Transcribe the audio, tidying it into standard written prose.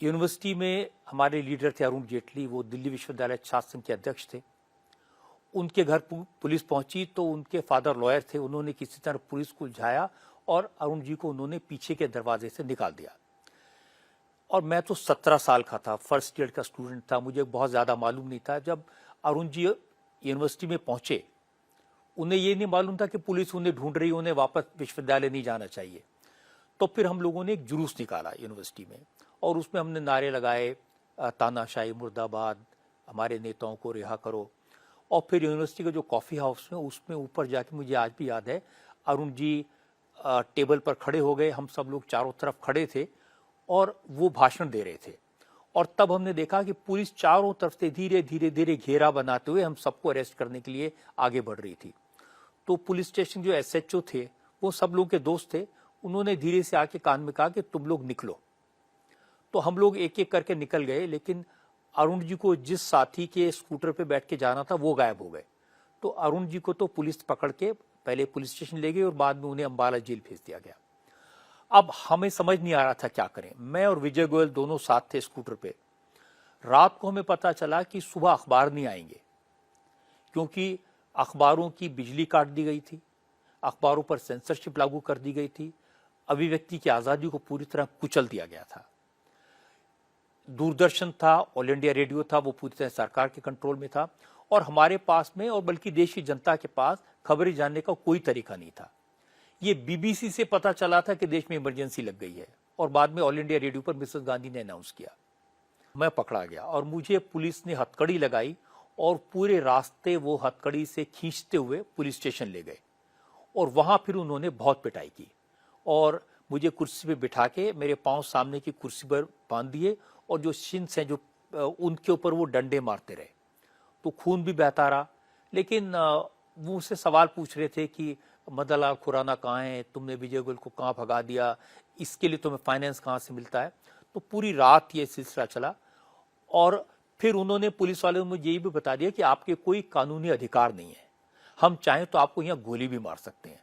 University में हमारे leader थे अरुण जेटली, वो दिल्ली विश्वविद्यालय छात्र संघ के अध्यक्ष थे। उनके घर पुलिस पहुंची तो उनके फादर लॉयर थे, उन्होंने किसी तरह पुलिस को उलझाया और अरुण जी को उन्होंने पीछे के दरवाजे से निकाल दिया। और मैं तो 17 साल का था, फर्स्ट ईयर का स्टूडेंट था, मुझे बहुत ज़्यादा मालूम नहीं था। जब अरुण जी यूनिवर्सिटी में पहुंचे, उन्हें ये नहीं मालूम था कि पुलिस उन्हें ढूंढ रही, उन्हें वापस विश्वविद्यालय नहीं जाना चाहिए। तो फिर हम लोगों ने एक जुलूस निकाला यूनिवर्सिटी में और उसमें हमने नारे लगाए, तानाशाही मुर्दाबाद, हमारे नेताओं को रिहा करो। और फिर यूनिवर्सिटी का जो कॉफ़ी हाउस में, उसमें ऊपर जाके मुझे आज भी याद है, अरुण जी टेबल पर खड़े हो गए, हम सब लोग चारों तरफ खड़े थे और वो भाषण दे रहे थे। और तब हमने देखा कि पुलिस चारों तरफ से धीरे धीरे धीरे घेरा बनाते हुए हम सबको अरेस्ट करने के लिए आगे बढ़ रही थी। तो पुलिस स्टेशन जो एसएचओ थे, वो सब लोगों के दोस्त थे, उन्होंने धीरे से आके कान में कहा कि तुम लोग निकलो। तो हम लोग एक एक करके निकल गए, लेकिन अरुण जी को जिस साथी के स्कूटर पे बैठ के जाना था वो गायब हो गए। तो अरुण जी को तो पुलिस पकड़ के पहले पुलिस स्टेशन ले गई और बाद में उन्हें अंबाला जेल भेज दिया गया। अब हमें समझ नहीं आ रहा था क्या करें। मैं और विजय गोयल दोनों साथ थे स्कूटर पे। रात को हमें पता चला कि सुबह अखबार नहीं आएंगे, क्योंकि अखबारों की बिजली काट दी गई थी, अखबारों पर सेंसरशिप लागू कर दी गई थी, अभिव्यक्ति की आज़ादी को पूरी तरह कुचल दिया गया था। दूरदर्शन था, ऑल इंडिया रेडियो था, वो पूरी तरह सरकार के कंट्रोल में था और हमारे पास में और बल्कि देश की जनता के पास खबरें जानने का कोई तरीका नहीं था। ये बीबीसी से पता चला था कि देश में इमरजेंसी लग गई है और बाद में ऑल इंडिया रेडियो पर मिसेस गांधी ने अनाउंस किया। मैं पकड़ा गया और मुझे पुलिस ने हथकड़ी लगाई और पूरे रास्ते वो हथकड़ी से खींचते हुए पुलिस स्टेशन ले गए और वहां फिर उन्होंने बहुत पिटाई की और मुझे कुर्सी पे बिठा के मेरे पांव सामने की कुर्सी पर बांध दिए और जो शिन्स हैं जो उनके ऊपर वो डंडे मारते रहे। तो खून भी बहता रहा, लेकिन वो मुझसे सवाल पूछ रहे थे कि मदन लाल खुराना कहाँ है, तुमने विजय गोयल को कहाँ भगा दिया, इसके लिए तुम्हें फाइनेंस कहाँ से मिलता है। तो पूरी रात ये सिलसिला चला और फिर उन्होंने पुलिस वालों ने मुझे ये भी बता दिया कि आपके कोई कानूनी अधिकार नहीं है, हम चाहें तो आपको यहाँ गोली भी मार सकते हैं।